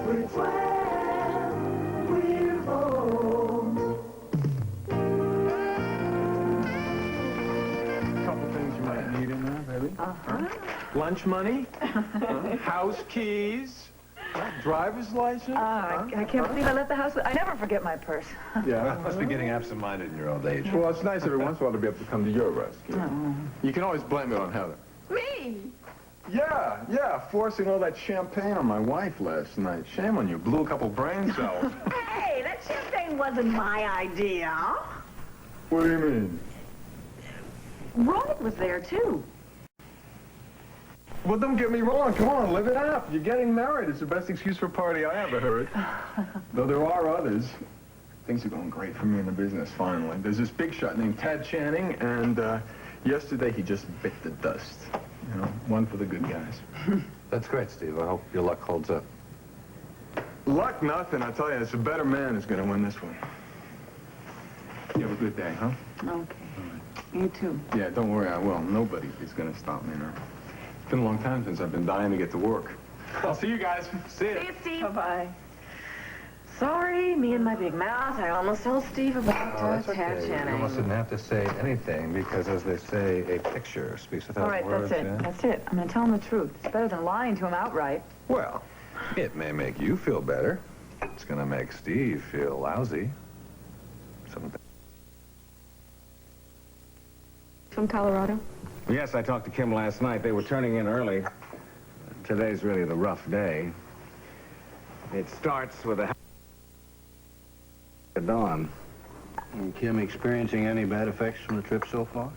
We're 12, we're home. Couple things you might need in there, baby. Lunch money, house keys, driver's license. I can't believe I left the house. I never forget my purse. Yeah. Must be getting absent-minded in your old age. Well, it's nice every once in a while to be able to come to your rescue. You can always blame it on Heather. Me? Yeah, forcing all that champagne on my wife last night. Shame on you. Blew a couple brain cells. Hey, that champagne wasn't my idea. What do you mean? Roy was there, too. Well, don't get me wrong. Come on, live it up. You're getting married. It's the best excuse for a party I ever heard. Though there are others. Things are going great for me in the business, finally. There's this big shot named Tad Channing, and yesterday he just bit the dust. You know, one for the good guys. That's great, Steve. I hope your luck holds up. Luck nothing. I tell you, it's a better man who's going to win this one. You have a good day, huh? Okay. You too. Yeah, don't worry, I will. Nobody is going to stop me now. It's been a long time since I've been dying to get to work. I'll see you guys. See ya. See you, Steve. Bye-bye. Sorry, me and my big mouth. I almost told Steve about Tad Channing. You almost didn't have to say anything because, as they say, a picture speaks without All right, words. that's it. Yeah? That's it. I'm going to tell him the truth. It's better than lying to him outright. Well, it may make you feel better. It's going to make Steve feel lousy. Something. From Colorado? Yes, I talked to Kim last night. They were turning in early. Today's really the rough day. It starts with a dawn. And Kim experiencing any bad effects from the trip so far?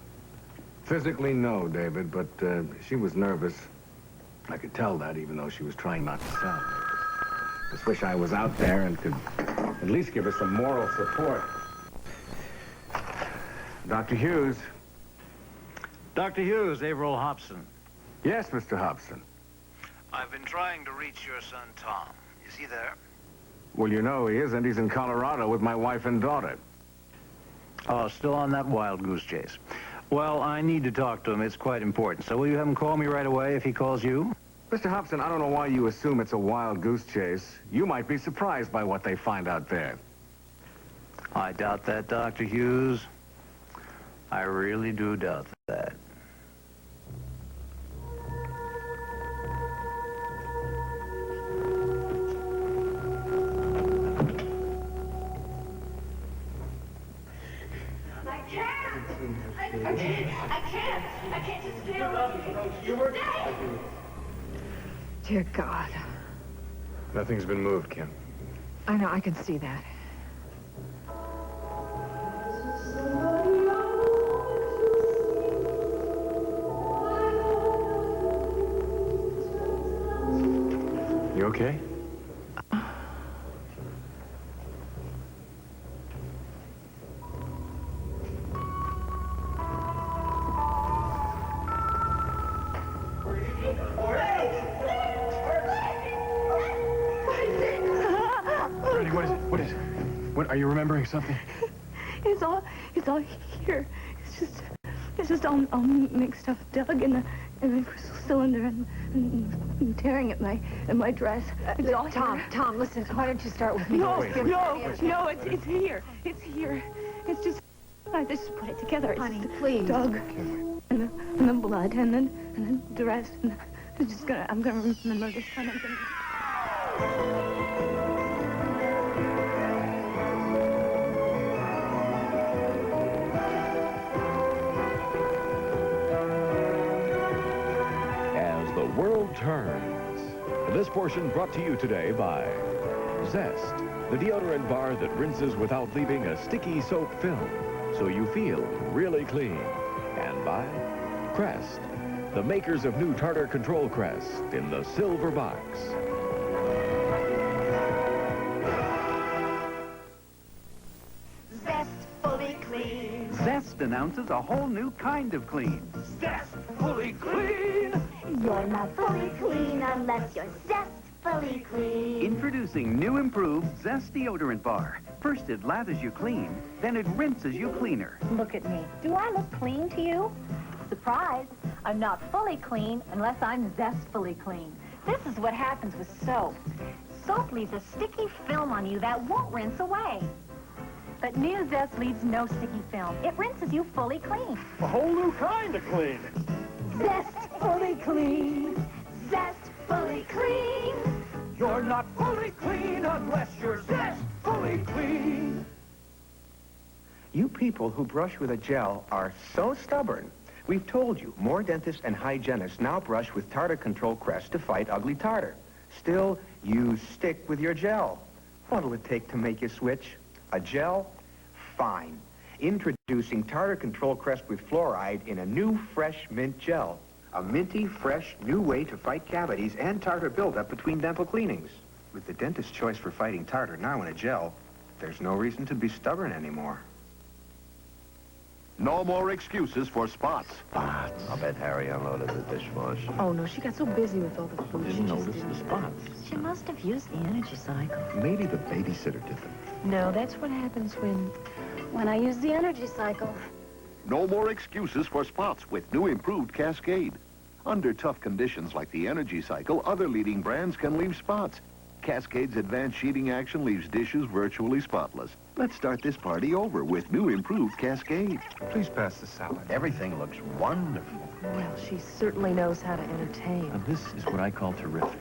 Physically, no, David, but she was nervous. I could tell that, even though she was trying not to sound nervous. Just wish I was out there and could at least give her some moral support. Dr. Hughes. Dr. Hughes, Averill Hobson. Yes, Mr. Hobson. I've been trying to reach your son, Tom. Is he there? Well, you know he isn't. He's in Colorado with my wife and daughter. Oh, still on that wild goose chase. Well, I need to talk to him. It's quite important. So will you have him call me right away if he calls you? Mr. Hobson, I don't know why you assume it's a wild goose chase. You might be surprised by what they find out there. I doubt that, Dr. Hughes. I really do doubt that. I can't just stay away. Dear God. Nothing's been moved, Kim. I know, I can see that. You okay? What is it? What, are you remembering something? It's all here. It's just all mixed up. Doug and the crystal cylinder and tearing at my dress. It's all here. Tom, listen, why don't you start with me? No, it's here. It's here. It's just, I just put it together. It's Honey, just please. Doug and the blood and then the rest. And I'm gonna remember this time. As the world turns. This portion brought to you today by Zest, the deodorant bar that rinses without leaving a sticky soap film, so you feel really clean. And by Crest, the makers of new tartar control Crest in the silver box. Zest fully clean. Zest announces a whole new kind of clean. Zest fully clean! You're not fully clean unless you're zestfully clean. Introducing new improved Zest deodorant bar. First it lathers you clean, then it rinses you cleaner. Look at me. Do I look clean to you? Surprise! I'm not fully clean unless I'm zestfully clean. This is what happens with soap. soap leaves a sticky film on you that won't rinse away. But new Zest leaves no sticky film. It rinses you fully clean. A whole new kind of clean. Zest fully clean. Zest fully clean. You're not fully clean unless you're Zest fully clean. You people who brush with a gel are so stubborn. We've told you, more dentists and hygienists now brush with Tartar Control Crest to fight ugly tartar. Still, you stick with your gel. What'll it take to make you switch? A gel? Fine. Introducing Tartar Control Crest with fluoride in a new fresh mint gel. A minty, fresh, new way to fight cavities and tartar buildup between dental cleanings. With the dentist's choice for fighting tartar now in a gel, there's no reason to be stubborn anymore. No more excuses for spots. Spots. I'll bet Harry unloaded the dishwasher. Oh, no, she got so busy with all the food. Didn't notice the spots. She must have used the energy cycle. Maybe the babysitter did them. No, that's what happens when I use the energy cycle. No more excuses for spots with new improved Cascade. Under tough conditions like the energy cycle, other leading brands can leave spots. Cascade's advanced sheeting action leaves dishes virtually spotless. Let's start this party over with new improved Cascade. Please pass the salad. Everything looks wonderful. Well, she certainly knows how to entertain. Now, this is what I call terrific.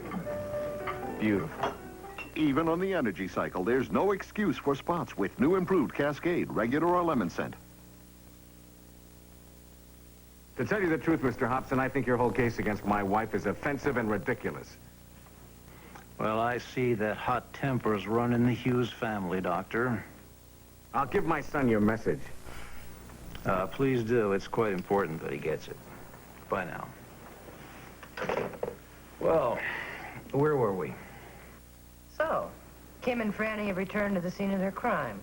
Beautiful. Even on the energy cycle, there's no excuse for spots with new improved Cascade, regular or lemon scent. To tell you the truth, Mr. Hobson, I think your whole case against my wife is offensive and ridiculous. Well, I see that hot tempers run in the Hughes family, Doctor. I'll give my son your message. Please do. It's quite important that he gets it. Bye now. Well, where were we? So, Kim and Franny have returned to the scene of their crime.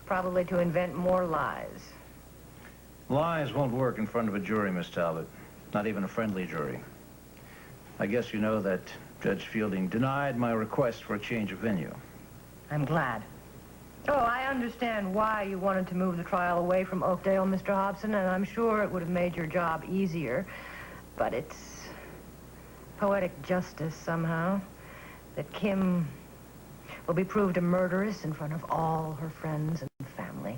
Probably to invent more lies. Lies won't work in front of a jury, Miss Talbot. Not even a friendly jury. I guess you know that Judge Fielding denied my request for a change of venue. I'm glad. Oh, I understand why you wanted to move the trial away from Oakdale, Mr. Hobson, and I'm sure it would have made your job easier. But it's poetic justice, somehow, that Kim will be proved a murderess in front of all her friends and family.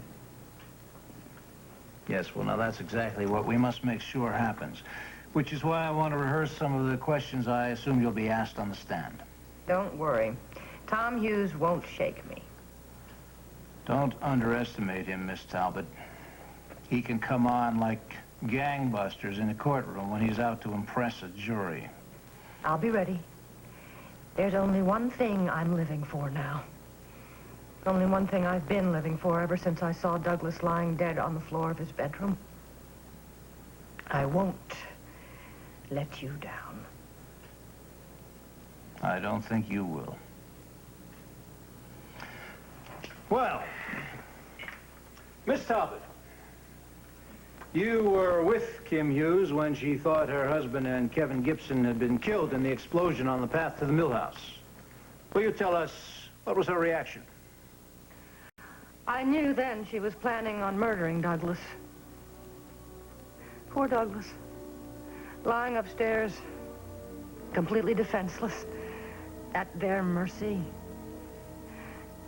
Yes, well, now that's exactly what we must make sure happens. Which is why I want to rehearse some of the questions I assume you'll be asked on the stand. Don't worry. Tom Hughes won't shake me. Don't underestimate him, Miss Talbot. He can come on like gangbusters in a courtroom when he's out to impress a jury. I'll be ready. There's only one thing I'm living for now. Only one thing I've been living for ever since I saw Douglas lying dead on the floor of his bedroom. I won't let you down. I don't think you will. Well, Miss Talbot, you were with Kim Hughes when she thought her husband and Kevin Gibson had been killed in the explosion on the path to the mill house. Will you tell us what was her reaction? I knew then she was planning on murdering Douglas. Poor Douglas. Lying upstairs, completely defenseless, at their mercy.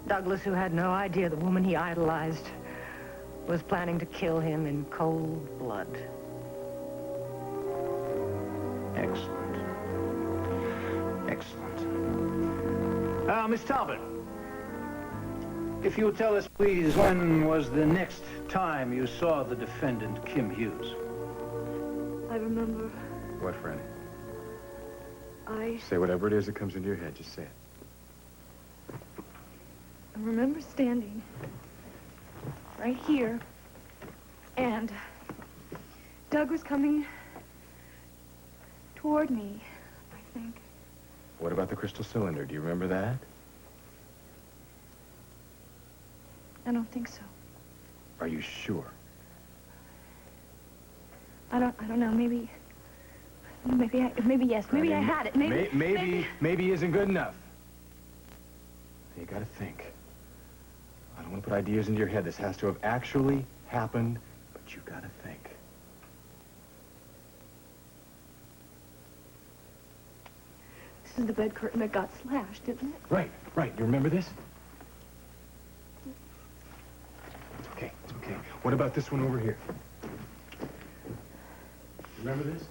Douglas, who had no idea the woman he idolized was planning to kill him in cold blood. Excellent. Excellent. Miss Talbot, if you would tell us, please, when was the next time you saw the defendant, Kim Hughes? I remember What, Franny? I Say whatever it is that comes into your head. Just say it. remember standing right here, and Doug was coming toward me, I think. What about the crystal cylinder? Do you remember that? I don't think so. Are you sure? I don't know. Maybe yes. Maybe I had it. Maybe isn't good enough. You gotta think. I don't want to put ideas into your head. This has to have actually happened, but you gotta think. is the bed curtain that got slashed, isn't it? Right. You remember this? It's okay. What about this one over here? Remember this?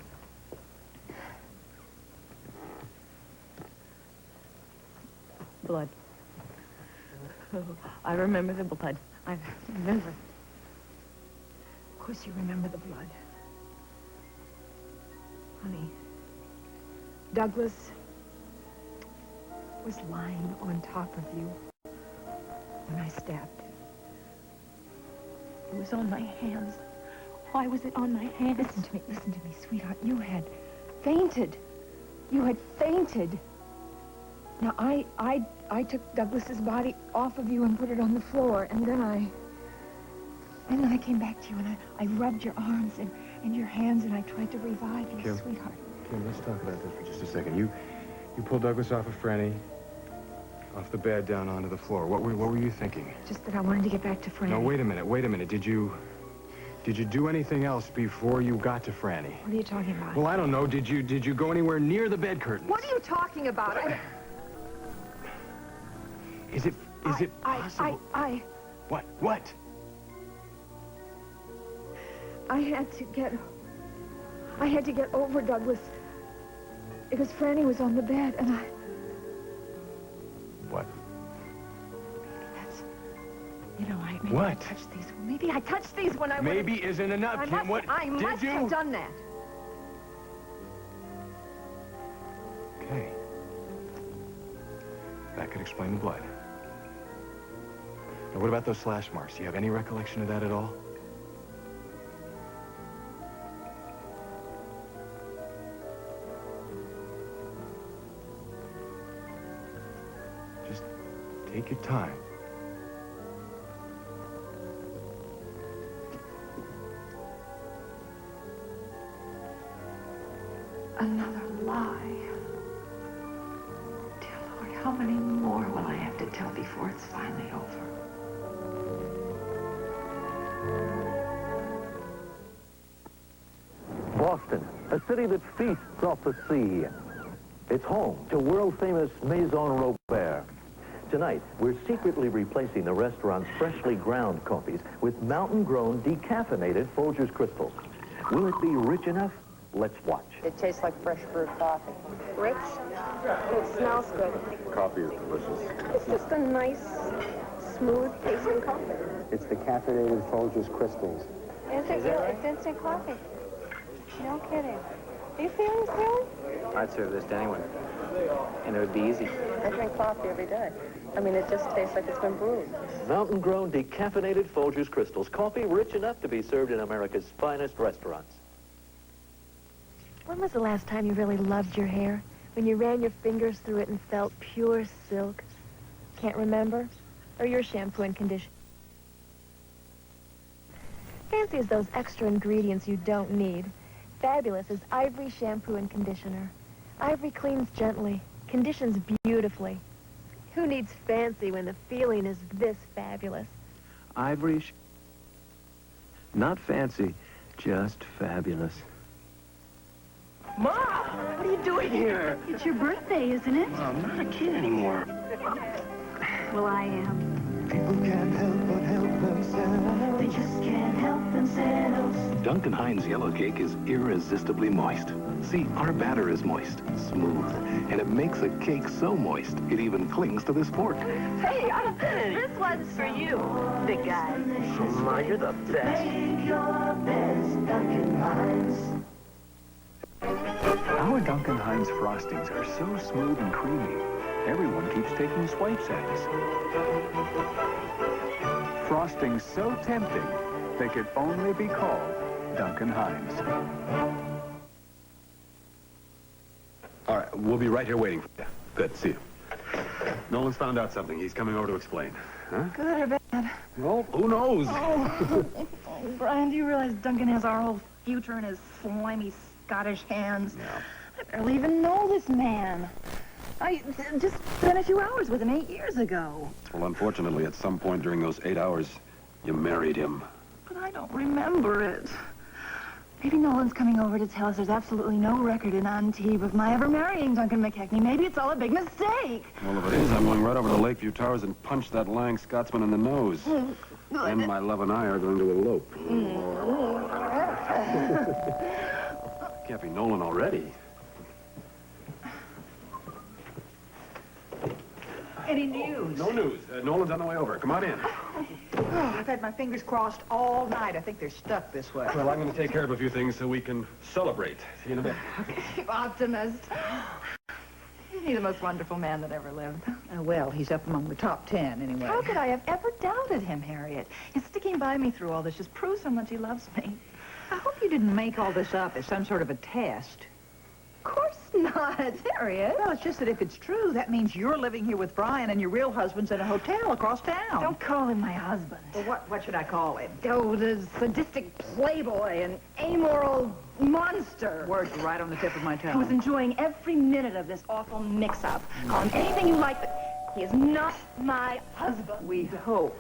Blood. Oh, I remember the blood. I remember. Of course you remember the blood. Honey, Douglas was lying on top of you when I stabbed him. It was on my hands. Why was it on my hands? Listen to me, sweetheart. You had fainted. You had fainted. Now, I took Douglas's body off of you and put it on the floor, and then I came back to you, and I rubbed your arms and your hands, and I tried to revive you, Kim, sweetheart. Kim, let's talk about this for just a second. You pulled Douglas off of Franny, off the bed down onto the floor. What were you thinking? Just that I wanted to get back to Franny. No, wait a minute. Did you do anything else before you got to Franny? What are you talking about? Well, I don't know. Did you go anywhere near the bed curtains? What are you talking about? Is it possible? What? I had to get over Douglas because Franny was on the bed, and I... What? I touched these. Maybe I touched these when I went... Maybe isn't enough, Kim. What I did must you? have done that. Okay. That could explain the blood. Now, what about those slash marks? Do you have any recollection of that at all? Just take your time. Another lie. Dear Lord, how many more will I have to tell before it's finally over? Boston, a city that feasts off the sea. It's home to world-famous Maison Robert. Tonight, we're secretly replacing the restaurant's freshly ground coffees with mountain-grown decaffeinated Folgers crystals. Will it be rich enough? Let's watch. It tastes like fresh brewed coffee. Rich? It smells good. Coffee is delicious. It's just a nice, smooth tasting coffee. It's the caffeinated Folgers crystals. It's instant coffee. No kidding. Are you feeling silly? I'd serve this to anyone, and it would be easy. I drink coffee every day. I mean, it just tastes like it's been brewed. Mountain-grown decaffeinated Folgers crystals. Coffee rich enough to be served in America's finest restaurants. When was the last time you really loved your hair? When you ran your fingers through it and felt pure silk? Can't remember? Or your shampoo and conditioner? Fancy as those extra ingredients you don't need. Fabulous is Ivory shampoo and conditioner. Ivory cleans gently, conditions beautifully. Who needs fancy when the feeling is this fabulous? Ivory, not fancy, just fabulous. Ma! What are you doing here? It's your birthday, isn't it? I'm not a kid anymore. Well, I am. People can't help but help themselves. They just can't help themselves. Duncan Hines yellow cake is irresistibly moist. See, our batter is moist, smooth, and it makes a cake so moist, it even clings to this fork. Hey, I'm finished. This one's for you, big guy. Ma, you're the best. Make your best Duncan Hines. Our Duncan Hines frostings are so smooth and creamy, everyone keeps taking swipes at us. Frostings so tempting, they could only be called Duncan Hines. All right, we'll be right here waiting for you. Good, see you. Nolan's found out something. He's coming over to explain. Huh? Good or bad? Well, who knows? Oh, Brian, do you realize Duncan has our whole future in his slimy Scottish hands? Yeah. I barely even know this man. I just spent a few hours with him 8 years ago. Well, unfortunately, at some point during those 8 hours, you married him. But I don't remember it. Maybe Nolan's coming over to tell us there's absolutely no record in Antibes of my ever marrying Duncan McKechnie. Maybe it's all a big mistake. Well, if it is, I'm going right over to Lakeview Towers and punch that lying Scotsman in the nose. And my love and I are going to elope. Can't be Nolan already. Any news? No news. Nolan's on the way over. Come on in. Oh, I've had my fingers crossed all night. I think they're stuck this way. Well, I'm going to take care of a few things so we can celebrate. See you in a bit. Optimist. He's the most wonderful man that ever lived. Well, he's up among the top 10, anyway. How could I have ever doubted him, Harriet? His sticking by me through all this just proves how much he loves me. I hope you didn't make all this up as some sort of a test. Of course not, Harriet. Well, it's just that if it's true, that means you're living here with Brian and your real husband's in a hotel across town. Don't call him my husband. Well, what should I call him? Oh, the sadistic playboy and amoral monster. Words right on the tip of my I tongue. was enjoying every minute of this awful mix-up. Call him anything you like, but he is not my husband. We hope.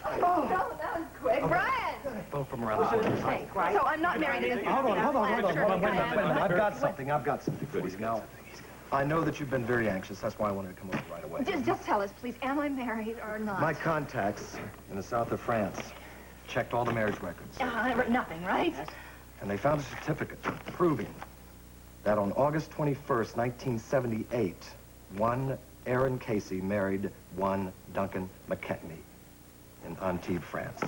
Oh, that was quick. Brian! Phone from around the corner. Hey, so I'm not married to this. Hold on. Wait a minute. I've got something for you. Now, I know that you've been very anxious. That's why I wanted to come over right away. Just tell us, please, am I married or not? My contacts in the south of France checked all the marriage records. Nothing, right? And they found a certificate proving that on August 21st, 1978, one Aaron Casey married one Duncan McKechnie in Antibes, France.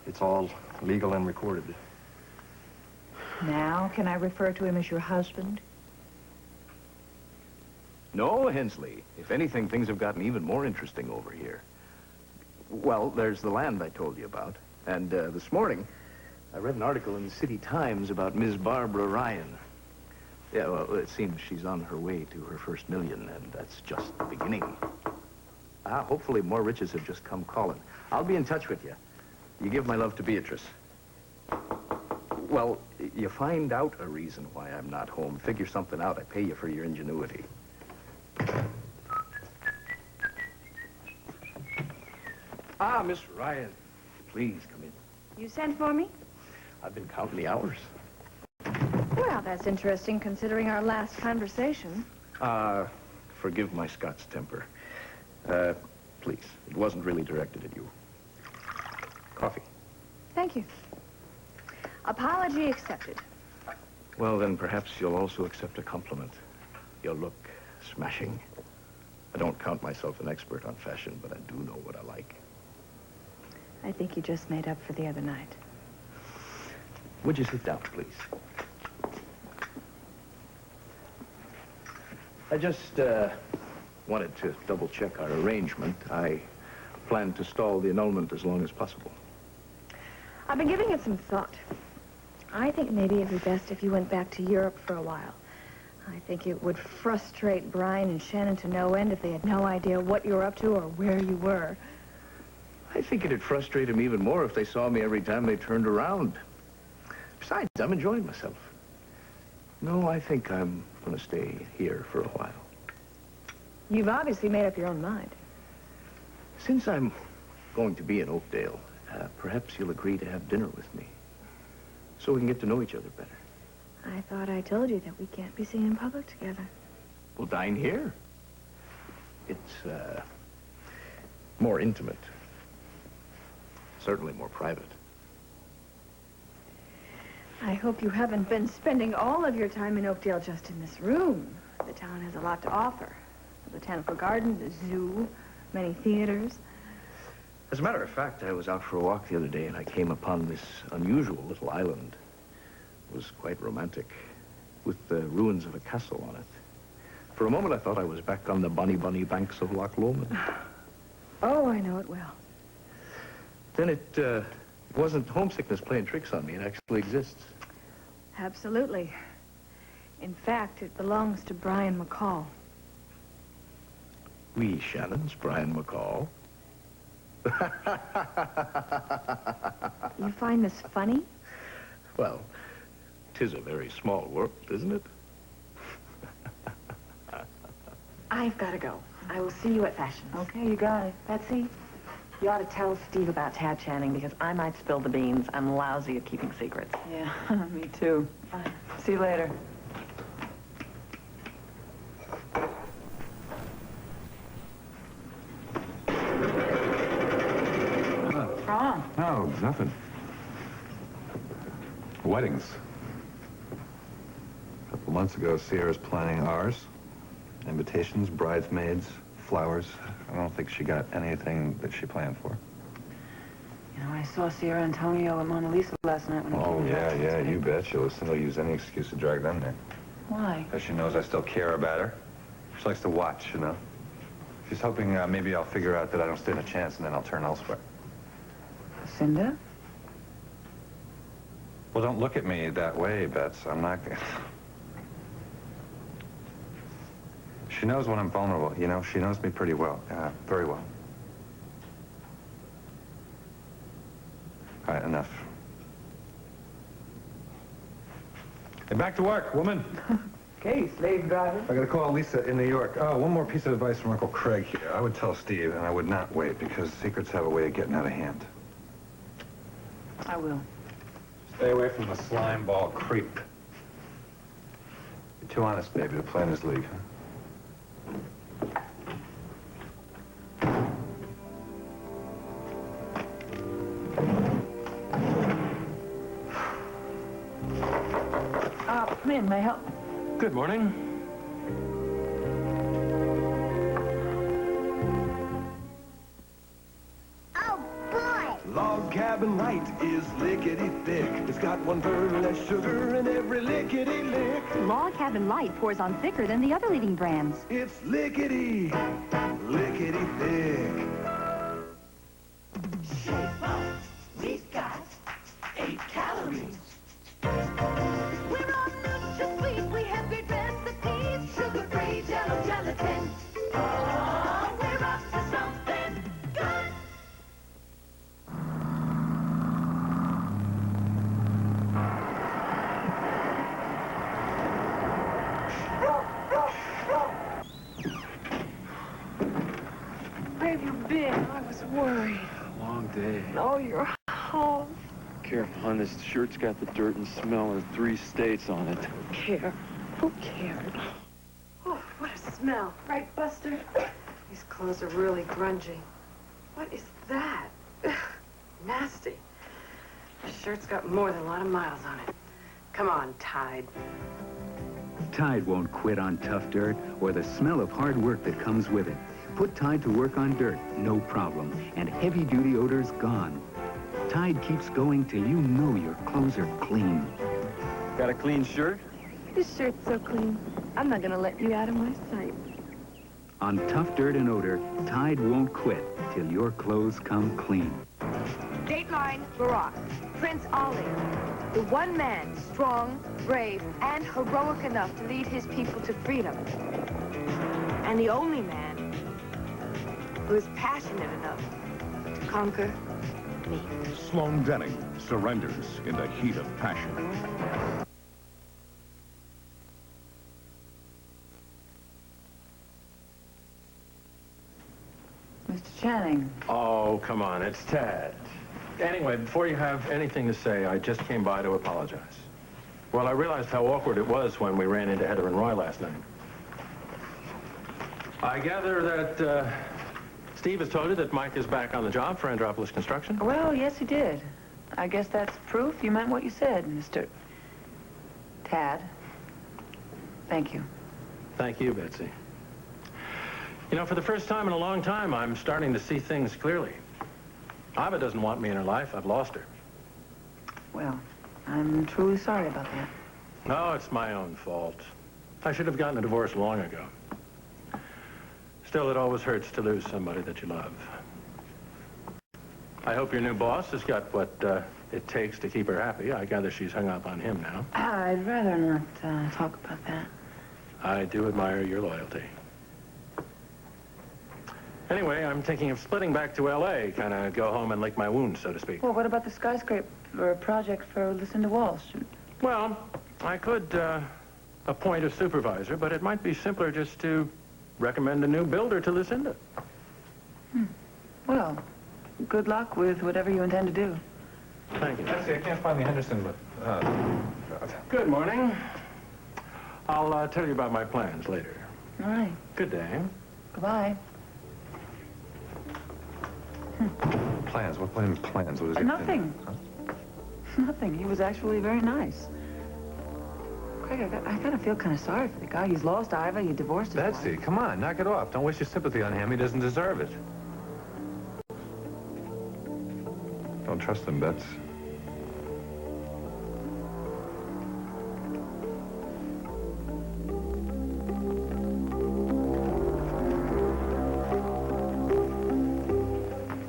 It's all legal and recorded. Now, can I refer to him as your husband? No, Hensley. If anything, things have gotten even more interesting over here. Well, there's the land I told you about. And this morning, I read an article in the City Times about Miss Barbara Ryan. Yeah, well, it seems she's on her way to her first million, and that's just the beginning. Hopefully more riches have just come calling. I'll be in touch with you. You give my love to Beatrice. Well, you find out a reason why I'm not home. Figure something out. I pay you for your ingenuity. Miss Ryan. Please come in. You sent for me? I've been counting the hours. Well, that's interesting considering our last conversation. Forgive my Scots temper. Please, it wasn't really directed at you. Coffee. Thank you. Apology accepted. Well, then perhaps you'll also accept a compliment. You look smashing. I don't count myself an expert on fashion, but I do know what I like. I think you just made up for the other night. Would you sit down, please? I just wanted to double-check our arrangement. I plan to stall the annulment as long as possible. I've been giving it some thought. I think maybe it'd be best if you went back to Europe for a while. I think it would frustrate Brian and Shannon to no end if they had no idea what you were up to or where you were. I think it'd frustrate them even more if they saw me every time they turned around. Besides, I'm enjoying myself. No, I think I'm going to stay here for a while. You've obviously made up your own mind. Since I'm going to be in Oakdale, perhaps you'll agree to have dinner with me so we can get to know each other better. I thought I told you that we can't be seen in public together. We'll dine here. It's more intimate. Certainly more private. I hope you haven't been spending all of your time in Oakdale just in this room. The town has a lot to offer. The botanical garden, the zoo, many theaters. As a matter of fact, I was out for a walk the other day and I came upon this unusual little island. It was quite romantic, with the ruins of a castle on it. For a moment, I thought I was back on the bonny banks of Loch Lomond. Oh, I know it well. Then it wasn't homesickness playing tricks on me. It actually exists. Absolutely. In fact, it belongs to Brian McCall. We Shannon's Brian McCall. You find this funny? Well, 'tis a very small world, isn't it? I've got to go. I will see you at Fashion. Okay, you got it. Betsy? You ought to tell Steve about Tad Channing, because I might spill the beans. I'm lousy at keeping secrets. Yeah, me too. Bye. See you later. What's wrong? No, nothing. Weddings. A couple months ago, Sierra's planning ours. Invitations, bridesmaids, flowers. I don't think she got anything that she planned for. You know, I saw Sierra Antonio and Mona Lisa last night when I Oh, came back. yeah, you bet. She'll listen to use any excuse to drag them there. Why? Because she knows I still care about her. She likes to watch, you know. She's hoping maybe I'll figure out that I don't stand a chance and then I'll turn elsewhere. Cinda? Well, don't look at me that way, Bets. I'm not... She knows when I'm vulnerable, you know? She knows me pretty well. Very well. All right, enough. Hey, back to work, woman. Okay, slave driver. I gotta call Lisa in New York. Oh, one more piece of advice from Uncle Craig here. I would tell Steve, and I would not wait, because secrets have a way of getting out of hand. I will. Stay away from the slime ball creep. You're too honest, baby, to play in his league, huh? Come in, may I help? Good morning. Log cabin light is lickety-thick. It's got 1/3 less sugar in every lickety-lick. Log Cabin Light pours on thicker than the other leading brands. It's lickety-thick. Shape up. We've got 8 calories. We're on Nutri Sweet. We have great recipes. Sugar-free Jello gelatin. Oh, we're up to something good. Where have you been? I was worried. Long day. Oh, you're home. Careful, hon. This shirt's got the dirt and smell of 3 states on it. Care. Who cared? Oh, what a smell. Right, Buster? These clothes are really grungy. What is that? Ugh, nasty. The shirt's got more than a lot of miles on it. Come on, Tide. Tide won't quit on tough dirt or the smell of hard work that comes with it. Put Tide to work on dirt, no problem, and heavy-duty odors gone. Tide keeps going till you know your clothes are clean. Got a clean shirt? This shirt's so clean. I'm not gonna let you out of my sight. On tough dirt and odor, Tide won't quit till your clothes come clean. Dateline Barack, Prince Ali, the one man, strong, brave, and heroic enough to lead his people to freedom. And the only man who is passionate enough to conquer me. Sloan Denning surrenders in the heat of passion. Mr. Channing. Oh, come on, it's Tad. Anyway, before you have anything to say, I just came by to apologize. Well, I realized how awkward it was when we ran into Heather and Roy last night. I gather that Steve has told you that Mike is back on the job for Andropolis Construction? Well, yes, he did. I guess that's proof you meant what you said, Mr. Tad. Thank you. Thank you, Betsy. You know, for the first time in a long time, I'm starting to see things clearly. Ava doesn't want me in her life. I've lost her. Well, I'm truly sorry about that. No, it's my own fault. I should have gotten a divorce long ago. Still, it always hurts to lose somebody that you love. I hope your new boss has got what it takes to keep her happy. I gather she's hung up on him now. I'd rather not talk about that. I do admire your loyalty. Anyway, I'm thinking of splitting back to L.A., kind of go home and lick my wounds, so to speak. Well, what about the skyscraper project for Lucinda Walsh? Well, I could appoint a supervisor, but it might be simpler just to recommend a new builder to Lucinda. Well, good luck with whatever you intend to do. Thank you. Betsy, I can't find the Henderson, but... Good morning. I'll tell you about my plans later. All right. Good day. Goodbye. Plans? What plans? What is it? Nothing. Nothing. He was actually very nice. Craig, I kind of feel kind of sorry for the guy. He's lost Iva. He divorced his Betsy, wife. come on, knock it off. Don't waste your sympathy on him. He doesn't deserve it. Don't trust him, Bets.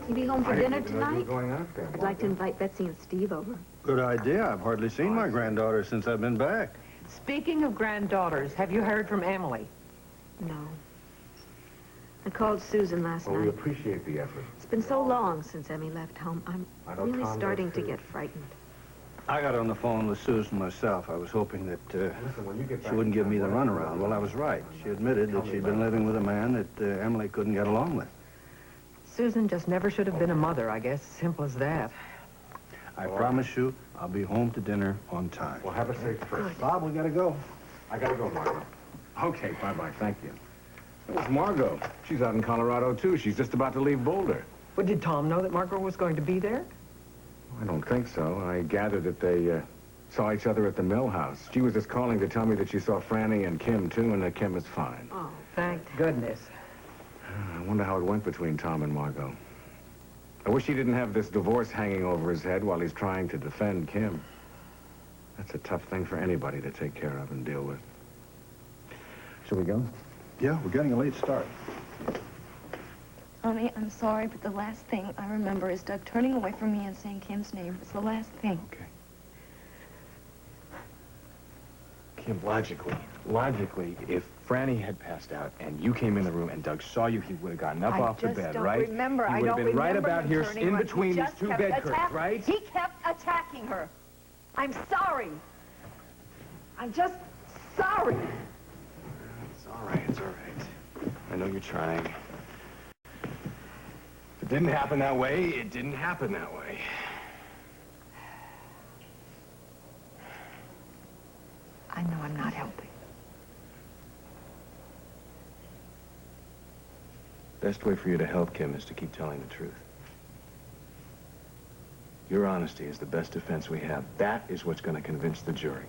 You be home for dinner tonight? Going out there. I'd like to invite Betsy and Steve over. Good idea. I've hardly seen my granddaughter since I've been back. Speaking of granddaughters, have you heard from Emily? No. I called Susan last Well, we night. appreciate the effort. It's been so long since Emmy left home. I'm I know really Tom does starting to too. get frightened. I got on the phone with Susan myself. I was hoping that Listen, when you get she wouldn't give me the runaround. Well, I was right. She admitted that she'd been living with a man that Emily couldn't get along with. Susan just never should have been a mother, I guess. Simple as that. I promise you, I'll be home to dinner on time. Well, have a safe trip. Bob, we gotta go. I gotta go, Margot. Okay, bye-bye. Thank you. It was Margot. She's out in Colorado, too. She's just about to leave Boulder. But did Tom know that Margot was going to be there? I don't think so. I gathered that they saw each other at the mill house. She was just calling to tell me that she saw Franny and Kim, too, and that Kim is fine. Oh, thank goodness. I wonder how it went between Tom and Margot. I wish he didn't have this divorce hanging over his head while he's trying to defend Kim. That's a tough thing for anybody to take care of and deal with. Shall we go? Yeah, we're getting a late start. Honey, I'm sorry, but the last thing I remember is Doug turning away from me and saying Kim's name. It's the last thing. Okay. Kim, logically, if Franny had passed out and you came in the room and Doug saw you, he would have gotten up off the bed, right? Remember. He I would don't have been right remember about him here turning in around. between He these just two kept bed curtains, right? He kept attacking her. I'm sorry. I'm just sorry. It's all right, it's all right. I know you're trying. If it didn't happen that way, it didn't happen that way. I know I'm not helping. Best way for you to help Kim is to keep telling the truth. Your honesty is the best defense we have. That is what's going to convince the jury.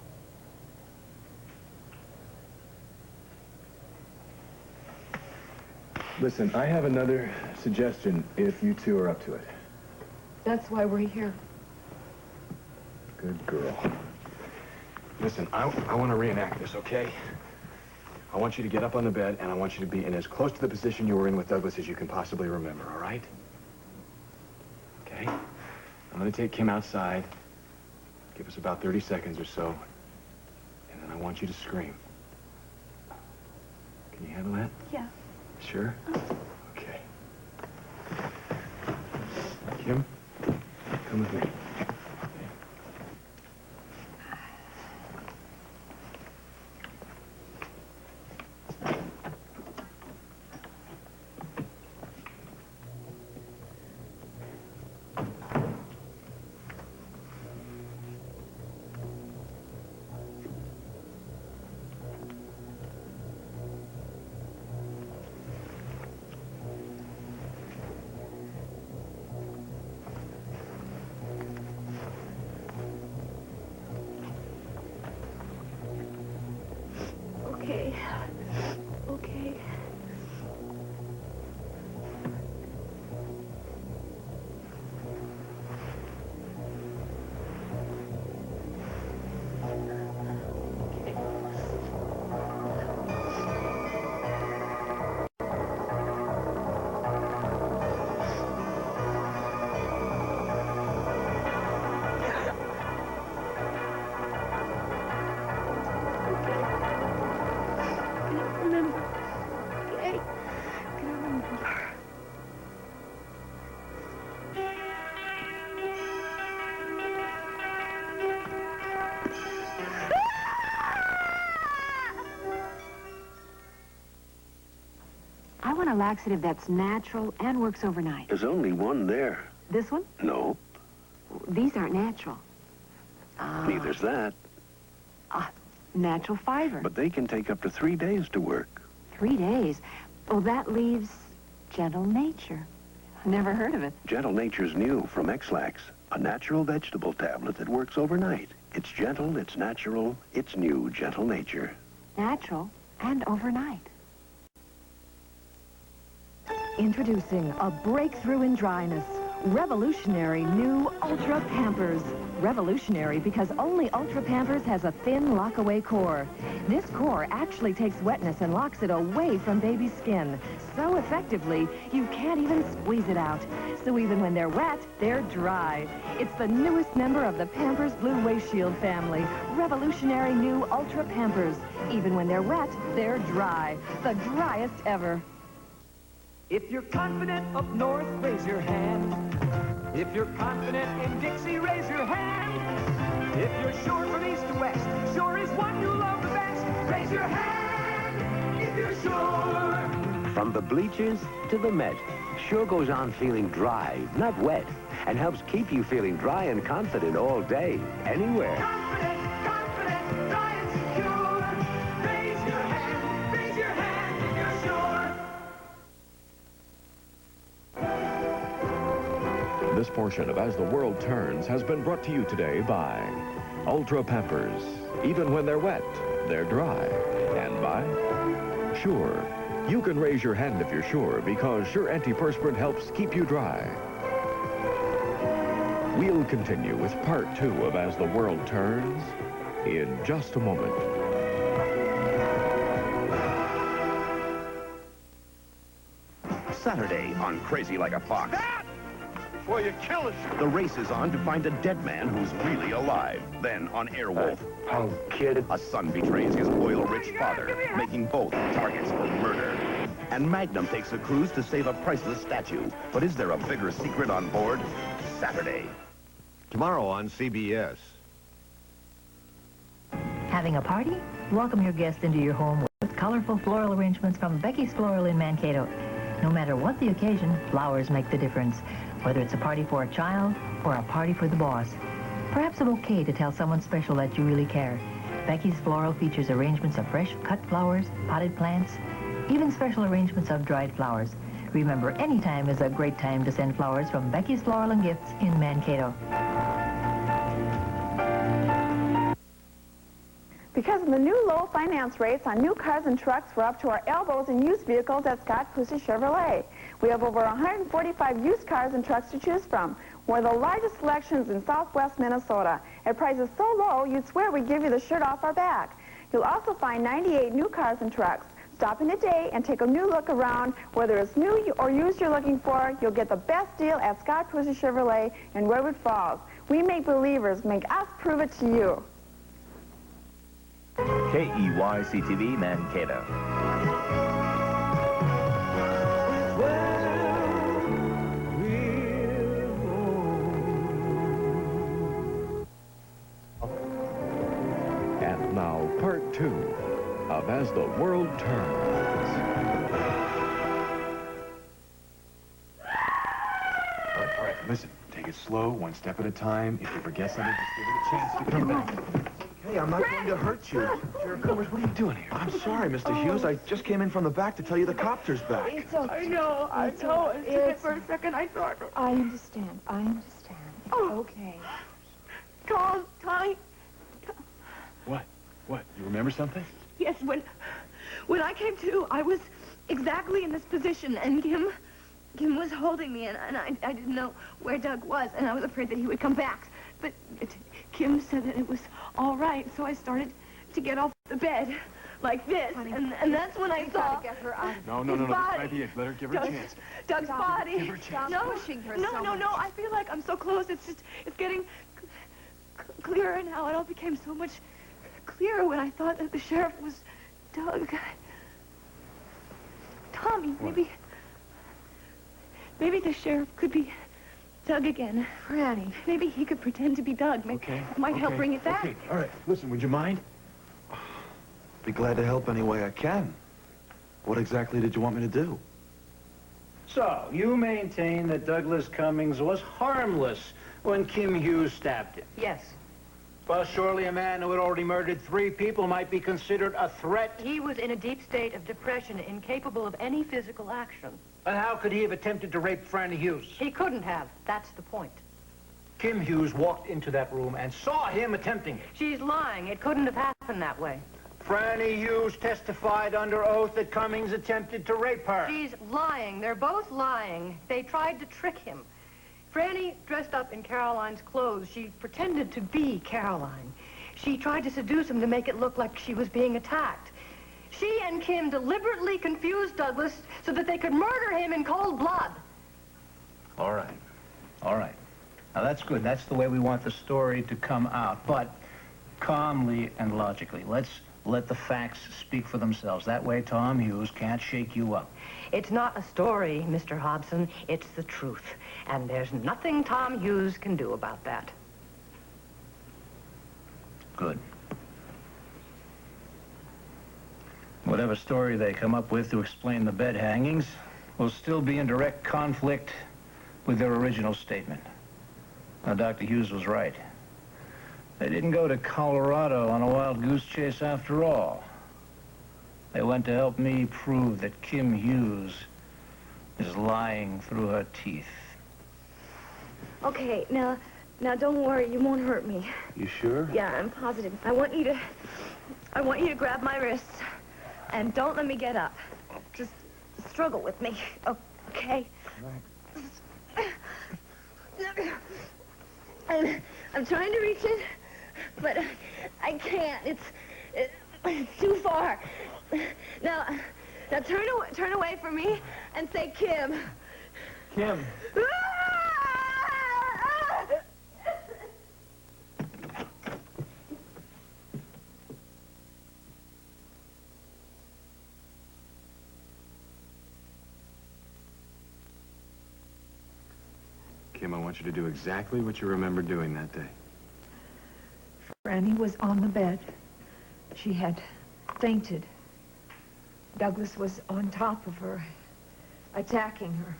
Listen, I have another suggestion if you two are up to it. That's why we're here. Good girl. Listen, I want to reenact this, okay? I want you to get up on the bed, and I want you to be in as close to the position you were in with Douglas as you can possibly remember, all right? Okay? I'm going to take Kim outside. Give us about 30 seconds or so. And then I want you to scream. Can you handle that? Yeah. Sure? Okay. Kim, come with me. I want a laxative that's natural and works overnight. There's only one there. This one? No, These aren't natural. neither's that. Natural fiber. But they can take up to 3 days to work. 3 days. Well, that leaves Gentle Nature. Never heard of it. Gentle Nature's new from X-Lax, a natural vegetable tablet that works overnight. It's gentle, it's natural, it's new Gentle Nature. Natural and overnight. Introducing a breakthrough in dryness. Revolutionary new Ultra Pampers. Revolutionary because only Ultra Pampers has a thin lock-away core. This core actually takes wetness and locks it away from baby's skin so effectively you can't even squeeze it out. So even when they're wet, they're dry. It's the newest member of the Pampers Blue Waist Shield family. Revolutionary new Ultra Pampers. Even when they're wet, they're dry. The driest ever. If you're confident up north, raise your hand. If you're confident in Dixie, raise your hand. If you're sure from east to west, sure is one you love the best. Raise your hand if you're sure. From the bleachers to the Met, Sure goes on feeling dry, not wet, and helps keep you feeling dry and confident all day, anywhere. Confident, dry and secure. Raise your hand if you're sure. This portion of As the World Turns has been brought to you today by Ultra Pampers. Even when they're wet, they're dry. And by Sure. You can raise your hand if you're sure, because Sure Antiperspirant helps keep you dry. We'll continue with part 2 of As the World Turns in just a moment. Saturday on Crazy Like a Fox. Before you kill us. The race is on to find a dead man who's really alive. Then on Airwolf. Oh, kid. A son betrays his oil-rich father, making both targets for murder. And Magnum takes a cruise to save a priceless statue. But is there a bigger secret on board? Saturday. Tomorrow on CBS. Having a party? Welcome your guest into your home with colorful floral arrangements from Becky's Floral in Mankato. No matter what the occasion, flowers make the difference. Whether it's a party for a child or a party for the boss. Perhaps a bouquet to tell someone special that you really care. Becky's Floral features arrangements of fresh cut flowers, potted plants, even special arrangements of dried flowers. Remember, any time is a great time to send flowers from Becky's Floral and Gifts in Mankato. Because of the new low finance rates on new cars and trucks, we're up to our elbows in used vehicles at Scott Pussy Chevrolet. We have over 145 used cars and trucks to choose from. We're the largest selections in southwest Minnesota. At prices so low, you'd swear we'd give you the shirt off our back. You'll also find 98 new cars and trucks. Stop in today and take a new look around. Whether it's new or used you're looking for, you'll get the best deal at Scott Pussy Chevrolet in Redwood Falls. We make believers. Make us prove it to you. KEYCTV Mankato. And now, part 2 of As the World Turns. All right, listen. Take it slow, one step at a time. If you forget something, just give it a chance to come back. Hey, I'm not going to hurt you. Sheriff Covers, what are you doing here? I'm sorry, Mr. Hughes. I just came in from the back to tell you the copter's back. It's okay. I know. It's for a second I thought. I understand. It's okay. Tommy. What? What? You remember something? Yes, when I came to, I was exactly in this position, and Kim was holding me, and I didn't know where Doug was, and I was afraid that he would come back. But Kim said that it was all right, so I started to get off the bed like this, and that's when I saw to get her out of No, this might be it. Let her give her a chance. Doug's body. Give her a chance. No, I feel like I'm so close. It's getting clearer now. It all became so much clearer when I thought that the sheriff was Doug. Tommy, maybe the sheriff could be Doug again. Franny. Maybe he could pretend to be Doug. Okay. Might help bring it back. Okay. All right. Listen, would you mind? Be glad to help any way I can. What exactly did you want me to do? So, you maintain that Douglas Cummings was harmless when Kim Hughes stabbed him? Yes. Well, surely a man who had already murdered 3 people might be considered a threat. He was in a deep state of depression, incapable of any physical action. And how could he have attempted to rape Franny Hughes? He couldn't have. That's the point. Kim Hughes walked into that room and saw him attempting it. She's lying. It couldn't have happened that way. Franny Hughes testified under oath that Cummings attempted to rape her. She's lying. They're both lying. They tried to trick him. Franny dressed up in Caroline's clothes. She pretended to be Caroline. She tried to seduce him to make it look like she was being attacked. She and Kim deliberately confused Douglas so that they could murder him in cold blood. All right. All right. Now, that's good. That's the way we want the story to come out. But calmly and logically. Let's let the facts speak for themselves. That way, Tom Hughes can't shake you up. It's not a story, Mr. Hobson. It's the truth. And there's nothing Tom Hughes can do about that. Good. Whatever story they come up with to explain the bed hangings will still be in direct conflict with their original statement. Now, Dr. Hughes was right. They didn't go to Colorado on a wild goose chase after all. They went to help me prove that Kim Hughes is lying through her teeth. Okay, now don't worry, you won't hurt me. You sure? Yeah, I'm positive. I want you to grab my wrists and don't let me get up. Just struggle with me, okay? I'm trying to reach it, but I can't. It's too far. Now turn away from me and say Kim. Kim. Kim, I want you to do exactly what you remember doing that day. Franny was on the bed. She had fainted. Douglas was on top of her, attacking her.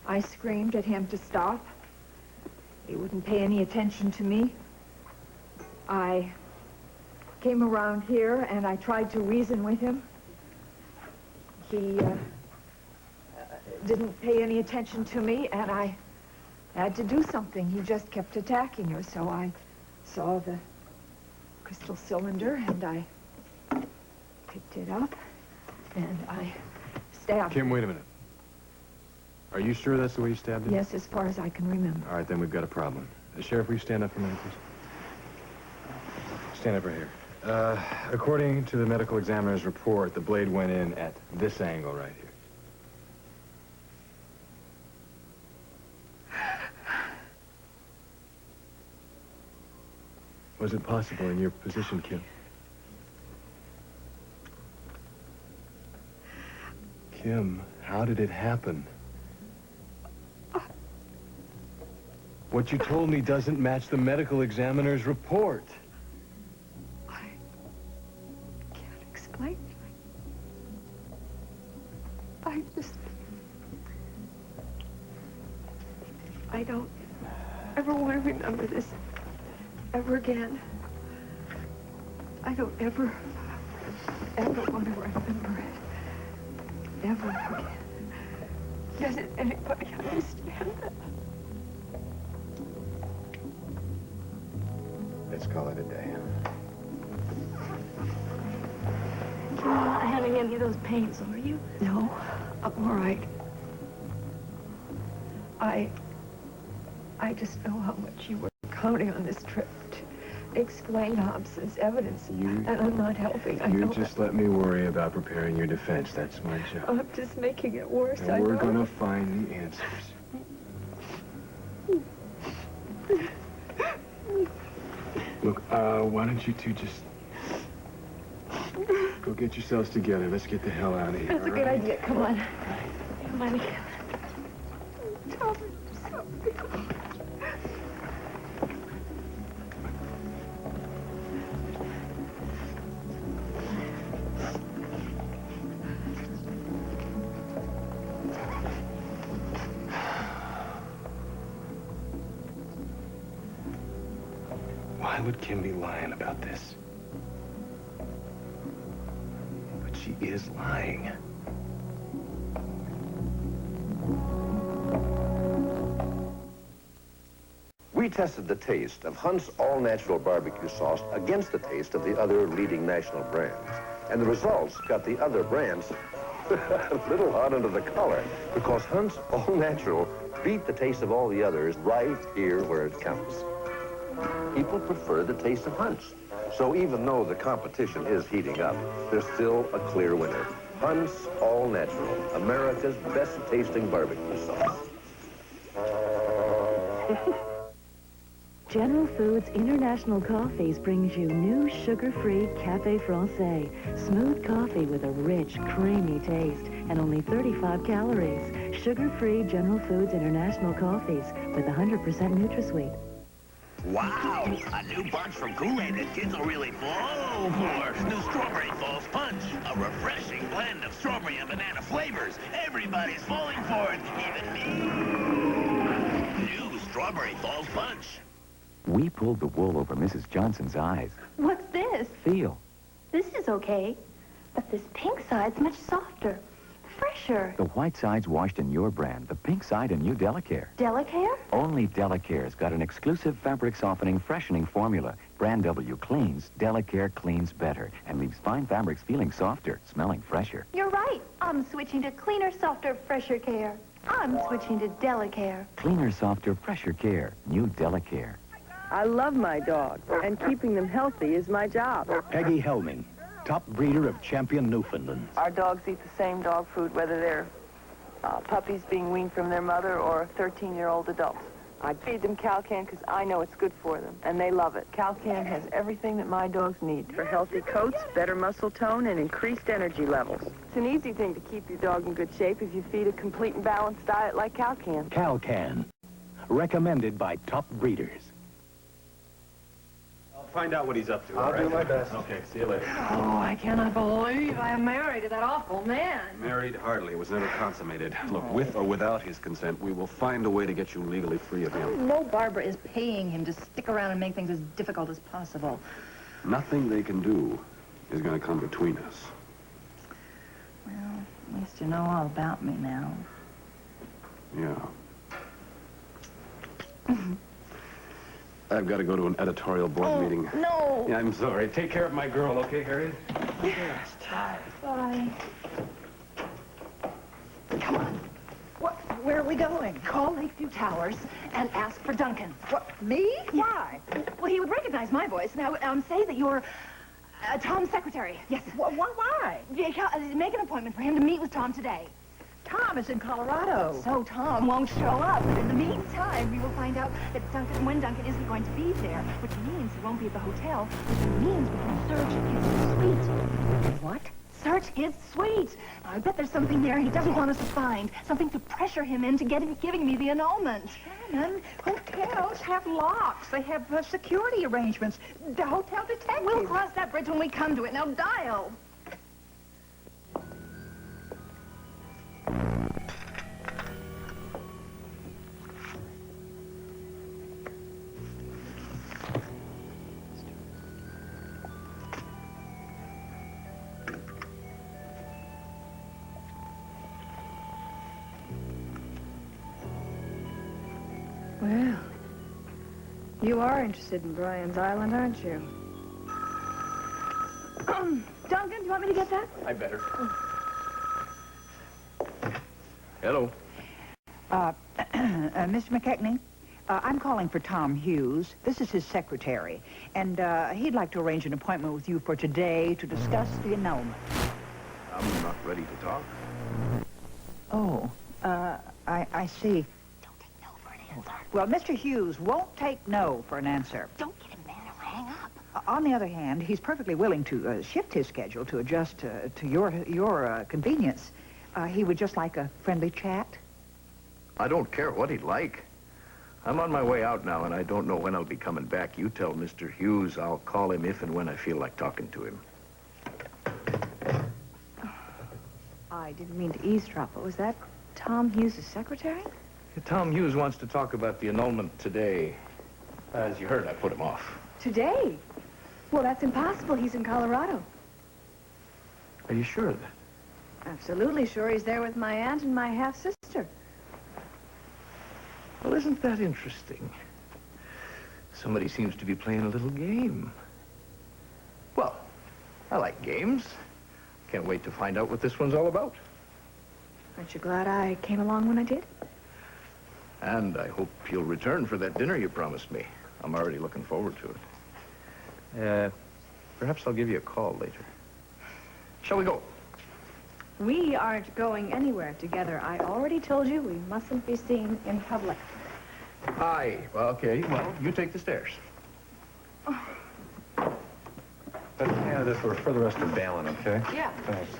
I screamed at him to stop. He wouldn't pay any attention to me. I came around here and I tried to reason with him. He didn't pay any attention to me, and I had to do something. He just kept attacking her, so I saw the crystal cylinder, and I picked it up, and I stabbed Kim, him. wait a minute. Are you sure that's the way you stabbed him? Yes, as far as I can remember. All right, then we've got a problem. Sheriff, will you stand up for a minute, please? Stand up right here. According to the medical examiner's report, the blade went in at this angle right here. Was it possible in your position, Kim? Kim, how did it happen? What you told me doesn't match the medical examiner's report. I can't explain. I don't ever want to remember this ever again. I don't ever want to remember it ever again. Doesn't anybody understand that? Let's call it a day. You're not having any of those pains, are you? No, I'm all right. I just know how much you were counting on this trip to explain Hobson's evidence, and I'm not helping. I You know just let me worry about preparing your defense. That's my job. I'm just making it worse. I And we're know. gonna find the answers. Look, why don't you two just go get yourselves together. Let's get the hell out of here. That's a all good right? idea. Come on. Come on. Tell me something. would Kim be lying about this? But she is lying. We tested the taste of Hunt's all-natural barbecue sauce against the taste of the other leading national brands. And the results got the other brands a little hot under the collar, because Hunt's all-natural beat the taste of all the others right here where it counts. People prefer the taste of Hunt's. So even though the competition is heating up, there's still a clear winner. Hunt's all-natural, America's best-tasting barbecue sauce. General Foods International Coffees brings you new sugar-free Café Francais. Smooth coffee with a rich, creamy taste and only 35 calories. Sugar-free General Foods International Coffees with 100% NutraSweet. Wow, a new bunch from Kool-Aid that kids will really fall for. New Strawberry Falls Punch, a refreshing blend of strawberry and banana flavors. Everybody's falling for it, even me. New Strawberry Falls Punch. We pulled the wool over Mrs. Johnson's eyes. What's this? Feel. This is okay, but this pink side's much softer, fresher. The white side's washed in your brand, the pink side in new Delicare. Delicare? Only Delicare's got an exclusive fabric softening, freshening formula. Brand W cleans, Delicare cleans better and leaves fine fabrics feeling softer, smelling fresher. You're right. I'm switching to cleaner, softer, fresher care. I'm switching to Delicare. Cleaner, softer, fresher care. New Delicare. I love my dogs, and keeping them healthy is my job. Peggy Helming, top breeder of champion Newfoundlands. Our dogs eat the same dog food, whether they're puppies being weaned from their mother or 13-year-old adults. I feed them Calcan because I know it's good for them, and they love it. Calcan has everything that my dogs need for healthy coats, better muscle tone, and increased energy levels. It's an easy thing to keep your dog in good shape if you feed a complete and balanced diet like Calcan. Calcan, recommended by top breeders. Find out what he's up to. I'll do my best. Okay, see you later. Oh, I cannot believe I am married to that awful man. Married? Hardly. It was never consummated. Look, with or without his consent, we will find a way to get you legally free of him. No, Barbara is paying him to stick around and make things as difficult as possible. Nothing they can do is going to come between us. Well, at least you know all about me now. Yeah. I've got to go to an editorial board meeting. No! Yeah, I'm sorry. Take care of my girl, okay, Harriet? Yes. Bye. Come on. Where are we going? Call Lakeview Towers and ask for Duncan. What, me? Why? Well, he would recognize my voice. Now, say that you're Tom's secretary. Yes. Why? Yeah, make an appointment for him to meet with Tom today. Tom is in Colorado. So Tom won't show up. But in the meantime, we will find out that when Duncan isn't going to be there, which means he won't be at the hotel, which means we can search his suite. What? Search his suite. I bet there's something there he doesn't want us to find. Something to pressure him into giving me the annulment. Shannon, hotels have locks. They have security arrangements. The hotel detective. We'll cross that bridge when we come to it. Now dial. Well, you are interested in Brian's Island, aren't you? Duncan, do you want me to get that? I better. Hello. Mr. McKechnie, I'm calling for Tom Hughes. This is his secretary, and he'd like to arrange an appointment with you for today to discuss the annulment. I'm not ready to talk. Oh, I see. Well, Mr. Hughes won't take no for an answer. Don't get him mad or hang up. On the other hand, he's perfectly willing to shift his schedule to adjust to your convenience. He would just like a friendly chat. I don't care what he'd like. I'm on my way out now, and I don't know when I'll be coming back. You tell Mr. Hughes I'll call him if and when I feel like talking to him. I didn't mean to eavesdrop, but was that Tom Hughes' secretary? Tom Hughes wants to talk about the annulment today. As you heard, I put him off. Today? Well, that's impossible. He's in Colorado. Are you sure of that? Absolutely sure. He's there with my aunt and my half-sister. Well, isn't that interesting? Somebody seems to be playing a little game. Well, I like games. Can't wait to find out what this one's all about. Aren't you glad I came along when I did? And I hope you'll return for that dinner you promised me. I'm already looking forward to it. Perhaps I'll give you a call later. Shall we go? We aren't going anywhere together. I already told you we mustn't be seen in public. Aye. Well, okay. Well, you take the stairs. Let's hand this for the rest of Dallin, okay? Yeah. Thanks.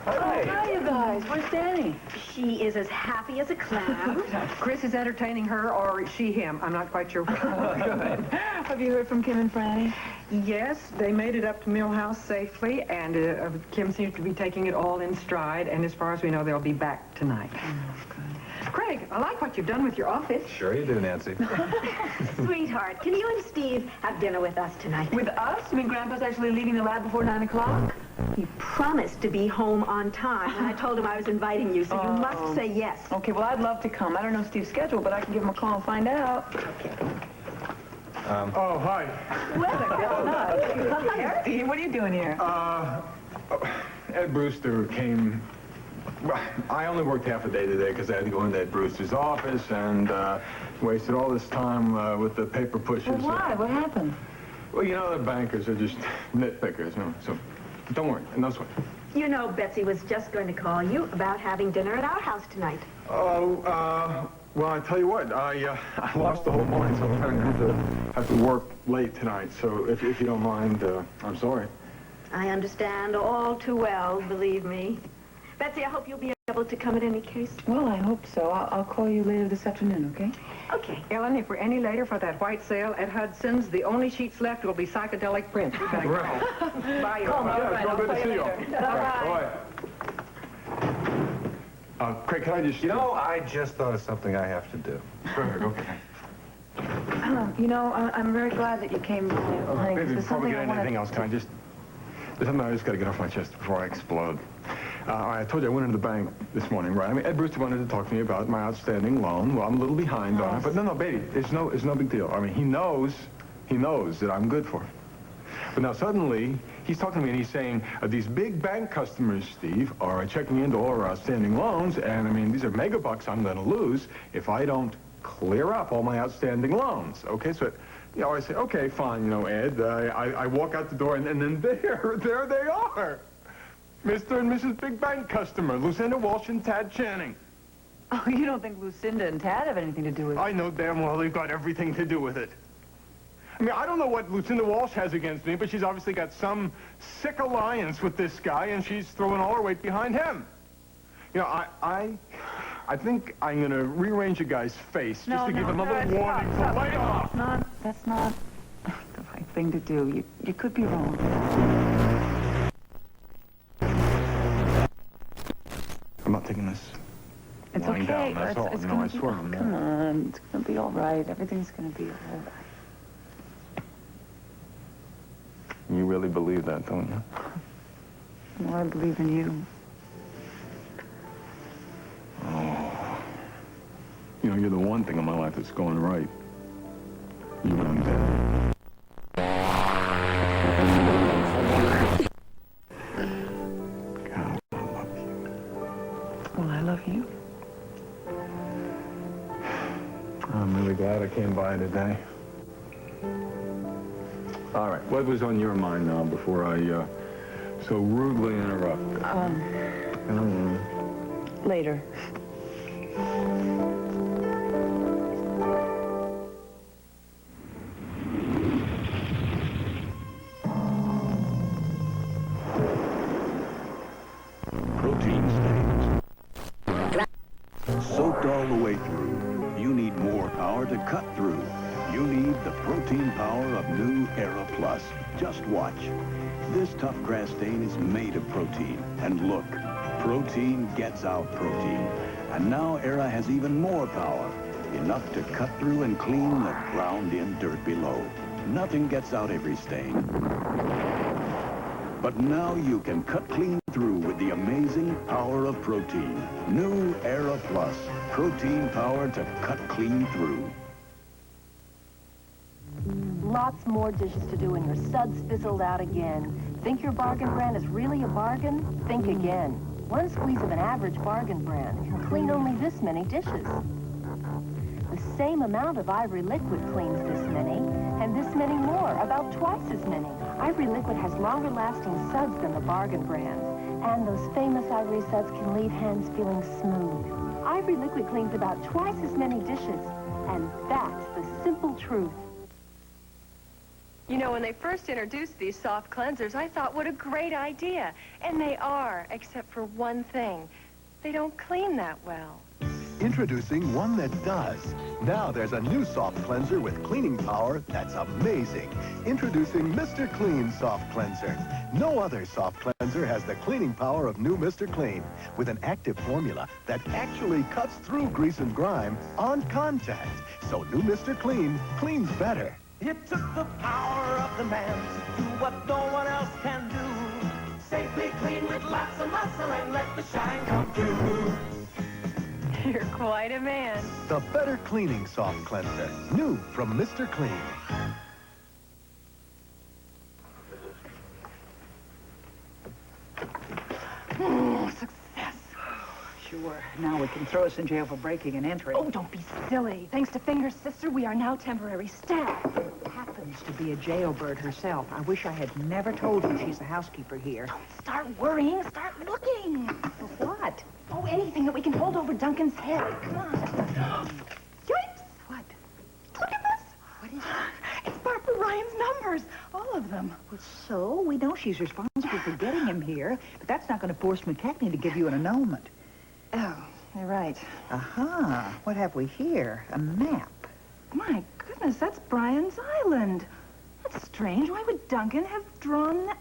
Hi, you guys. Where's Danny? She is as happy as a clam. Chris is entertaining her, or she him. I'm not quite sure. Good. Have you heard from Kim and Franny? Yes, they made it up to Millhouse safely, and Kim seems to be taking it all in stride, and as far as we know, they'll be back tonight. Craig, I like what you've done with your office. Sure you do, Nancy. Sweetheart, can you and Steve have dinner with us tonight? With us? You mean Grandpa's actually leaving the lab before 9 o'clock? He promised to be home on time, and I told him I was inviting you, so you must say yes. Okay, well, I'd love to come. I don't know Steve's schedule, but I can give him a call and find out. Okay. Oh, hi. Well, Steve, what are you doing here? Ed Brewster came... Well, I only worked half a day today because I had to go into Ed Brewster's office and wasted all this time with the paper pushers. Well, why? What happened? Well, you know, the bankers are just nitpickers, you know, so don't worry, no sweat. You know, Betsy was just going to call you about having dinner at our house tonight. Oh, well, I tell you what, I lost the whole morning, so I'm going to have to work late tonight. So if you don't mind, I'm sorry. I understand all too well, believe me. Betsy, I hope you'll be able to come in any case. Well, I hope so. I'll call you later this afternoon, okay? Okay. Ellen, if we're any later for that white sale at Hudson's, the only sheets left will be psychedelic prints. We better go. Bye, Call me. all. All right, I'll good to call you see you. later. Bye. Craig, can I just... You know, I just thought of something I have to do. Perfect, okay. You know, I'm very glad that you came by, honey. Maybe There's before we something get I into wanna- anything else, can I just... There's something I just got to get off my chest before I explode. I told you I went into the bank this morning, right? I mean, Ed Brewster wanted to talk to me about my outstanding loan. Well, I'm a little behind on it, but no, baby, it's no big deal. I mean, he knows that I'm good for it. But now suddenly, he's talking to me and he's saying, these big bank customers, Steve, are checking into all our outstanding loans, and I mean, these are mega bucks I'm going to lose if I don't clear up all my outstanding loans. Okay, so, you know, I say, okay, fine, you know, Ed. I walk out the door, and then there they are. Mr. and Mrs. Big Bank customer, Lucinda Walsh and Tad Channing. Oh, you don't think Lucinda and Tad have anything to do with it? I know damn well they've got everything to do with it. I mean, I don't know what Lucinda Walsh has against me, but she's obviously got some sick alliance with this guy, and she's throwing all her weight behind him. You know, I think I'm going to rearrange a guy's face just to give him a little warning to lay off. That's not the right thing to do. You could be wrong. I'm not taking this. It's lying okay. down, that's all. It's No, gonna I be- swear I'm Come not. on, it's gonna be all right. Everything's gonna be all right. You really believe that, don't you? Well, I believe in you. Oh. You know, you're the one thing in my life that's going right. You when I'm dead. God, I love you. Well, I love you. I'm really glad I came by today. All right, what was on your mind now before I so rudely interrupt? Later. Protein stains. Soaked all the way through. You need more power to cut through. You need the protein power of new Era Plus. Just watch. This tough grass stain is made of protein. And look, protein gets out protein. And now Era has even more power. Enough to cut through and clean the ground-in dirt below. nothing gets out every stain. But now you can cut clean through with the amazing power of protein. New Era Plus. Protein power to cut clean through. Lots more dishes to do and your suds fizzled out again. Think your bargain brand is really a bargain? Think again. One squeeze of an average bargain brand can clean only this many dishes. The same amount of Ivory Liquid cleans this many, and this many more, about twice as many. Ivory Liquid has longer lasting suds than the bargain brands, and those famous Ivory suds can leave hands feeling smooth. Ivory Liquid cleans about twice as many dishes, and that's the simple truth. You know, when they first introduced these soft cleansers, I thought, what a great idea. And they are, except for one thing. They don't clean that well. Introducing one that does. Now there's a new soft cleanser with cleaning power that's amazing. Introducing Mr. Clean Soft Cleanser. No other soft cleanser has the cleaning power of new Mr. Clean, with an active formula that actually cuts through grease and grime on contact. So new Mr. Clean cleans better. It took the power of the man to do what no one else can do. Safely clean with lots of muscle and let the shine come through. You're quite a man. The better cleaning soft cleanser. New from Mr. Clean. Success. Sure. Now we can throw us in jail for breaking and entering. Oh, don't be silly. Thanks to Finger's sister, we are now temporary staff. Happens to be a jailbird herself. I wish I had never told you she's the housekeeper here. Start worrying. Start looking. For what? Oh, anything that we can hold over Duncan's head. Come on. Yikes. What? Look at this. What is it? It's Barbara Ryan's numbers. All of them. Well, so we know she's responsible for getting him here, but that's not going to force McKechnie to give you an annulment. Oh, you're right. Aha. What have we here? A map. My goodness, that's Brian's Island. That's strange. Why would Duncan have drawn that?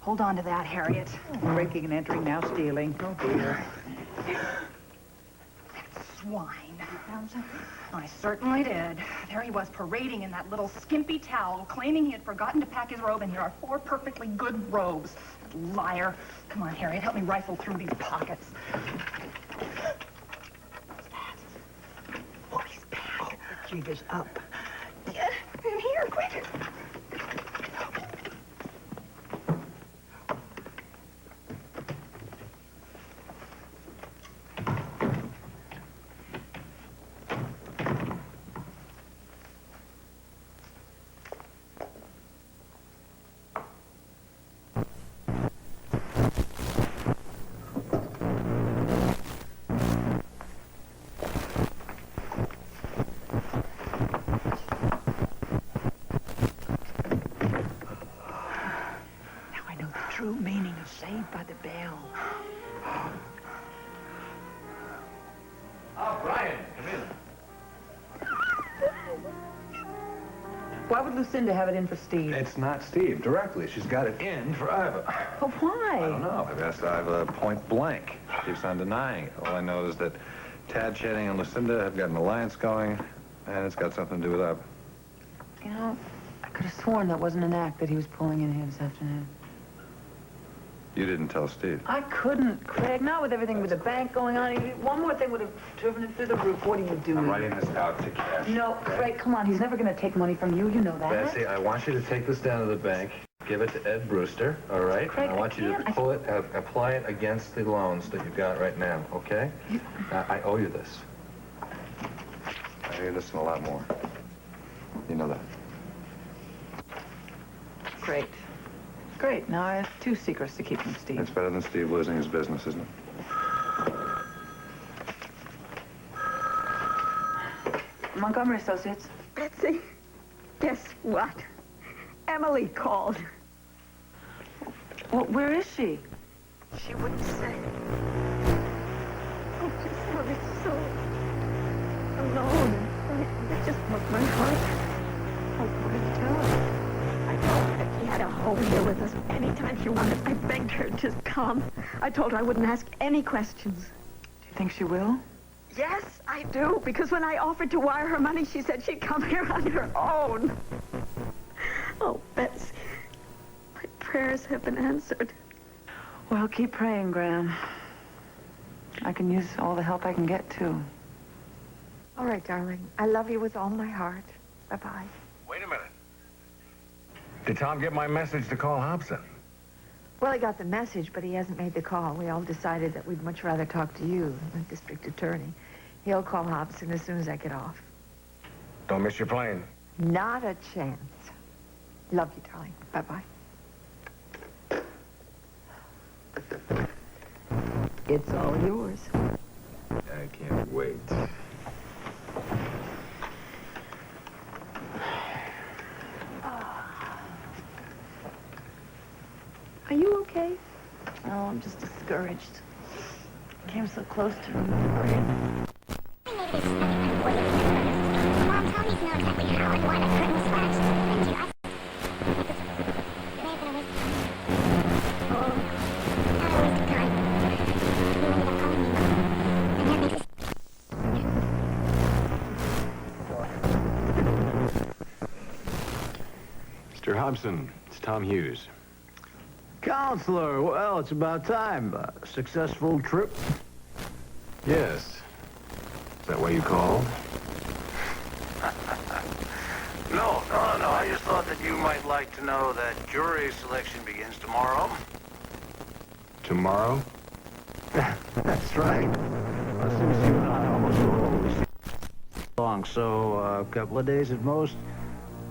Hold on to that, Harriet. Breaking and entering, now stealing. Oh, dear. That swine. I certainly did. There he was, parading in that little skimpy towel, claiming he had forgotten to pack his robe, and here are 4 perfectly good robes. Liar. Come on, Harriet, help me rifle through these pockets. What's that? Oh, he's back. Oh, the jig is up. Yeah, in here, quick. True meaning of Saved by the Bell. Oh, Brian, come in. Why would Lucinda have it in for Steve? It's not Steve, directly. She's got it in for Iva. But why? I don't know. I've asked Iva point blank. She keeps on denying it. All I know is that Tad Channing and Lucinda have got an alliance going, and it's got something to do with Iva. You know, I could have sworn that wasn't an act that he was pulling in here this afternoon. You didn't tell Steve. I couldn't, Craig. Not with everything with the bank going on. One more thing would have driven him through the roof. What are you doing? I'm writing this out to cash. No, Craig, come on. He's never going to take money from you. You know that. Betsy, I want you to take this down to the bank, give it to Ed Brewster, all right? Craig, and I want you to pull it, apply it against the loans that you've got right now, okay? I owe you this. I owe you this and a lot more. You know that. Great. Great. Now I have 2 secrets to keep from Steve. It's better than Steve losing his business, isn't it? Montgomery Associates. Betsy, guess what? Emily called. Well, where is she? She wouldn't say. Oh, I felt so alone and frightened. It just broke my heart. I wanted to tell her. I told her that she had a home here with us anytime she wanted. I begged her to just come. I told her I wouldn't ask any questions. Do you think she will? Yes, I do, because when I offered to wire her money, she said she'd come here on her own. Oh, Betsy, my prayers have been answered. Well, keep praying, Graham. I can use all the help I can get, too. All right, darling. I love you with all my heart. Bye-bye. Wait a minute. Did Tom get my message to call Hobson? Well, he got the message, but he hasn't made the call. We all decided that we'd much rather talk to you, the district attorney. He'll call Hobson as soon as I get off. Don't miss your plane. Not a chance. Love you, darling. Bye-bye. It's all yours. I can't wait. Are you okay? Oh, I'm just discouraged. Came so close to remembering. Mom, tell me to know exactly how and why the curtain was slashed. And do I... Mr. Hobson, it's Tom Hughes. Counselor, well, it's about time. Successful trip? Yes. Is that why you called? No. I just thought that you might like to know that jury selection begins tomorrow. Tomorrow? That's right. Since you and I almost always long, so a couple of days at most,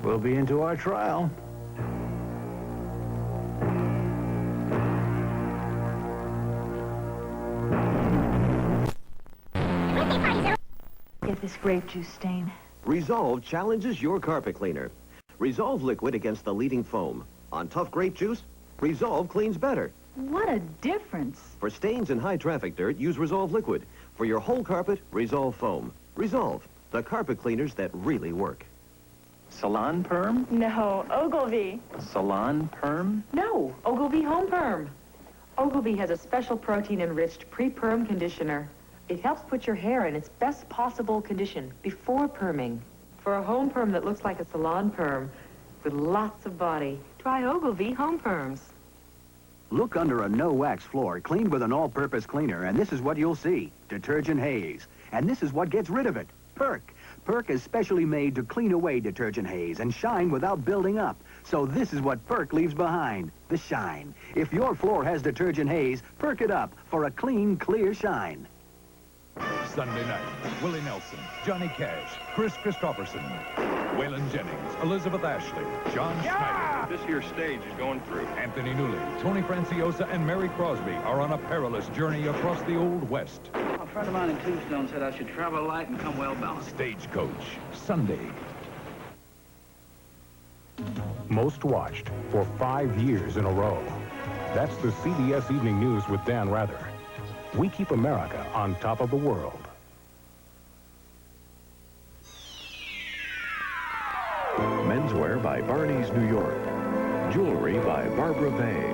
we'll be into our trial. Get this grape juice stain. Resolve challenges your carpet cleaner. Resolve liquid against the leading foam. On tough grape juice, Resolve cleans better. What a difference. For stains and high traffic dirt, use Resolve liquid. For your whole carpet, Resolve foam. Resolve, the carpet cleaners that really work. Salon Perm? No, Ogilvy. Salon Perm? No, Ogilvy Home Perm. Ogilvy has a special protein-enriched pre-perm conditioner. It helps put your hair in its best possible condition before perming. For a home perm that looks like a salon perm with lots of body, try Ogilvy Home Perms. Look under a no-wax floor cleaned with an all-purpose cleaner, and this is what you'll see. Detergent haze. And this is what gets rid of it. Perk. Perk is specially made to clean away detergent haze and shine without building up. So this is what Perk leaves behind, the shine. If your floor has detergent haze, perk it up for a clean, clear shine. Sunday night, Willie Nelson, Johnny Cash, Chris Christopherson, Waylon Jennings, Elizabeth Ashley, John Schneider. This here stage is going through. Anthony Newley, Tony Franciosa, and Mary Crosby are on a perilous journey across the Old West. A friend of mine in Tombstone said I should travel light and come well balanced. Stagecoach, Sunday. Most watched for 5 years in a row. That's the CBS Evening News with Dan Rather. We keep America on top of the world. Menswear by Barney's New York. Jewelry by Barbara Bay.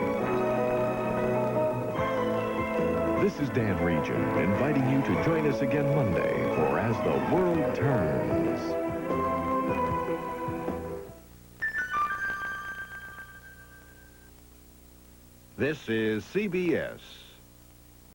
This is Dan Regent, inviting you to join us again Monday for As the World Turns. This is CBS.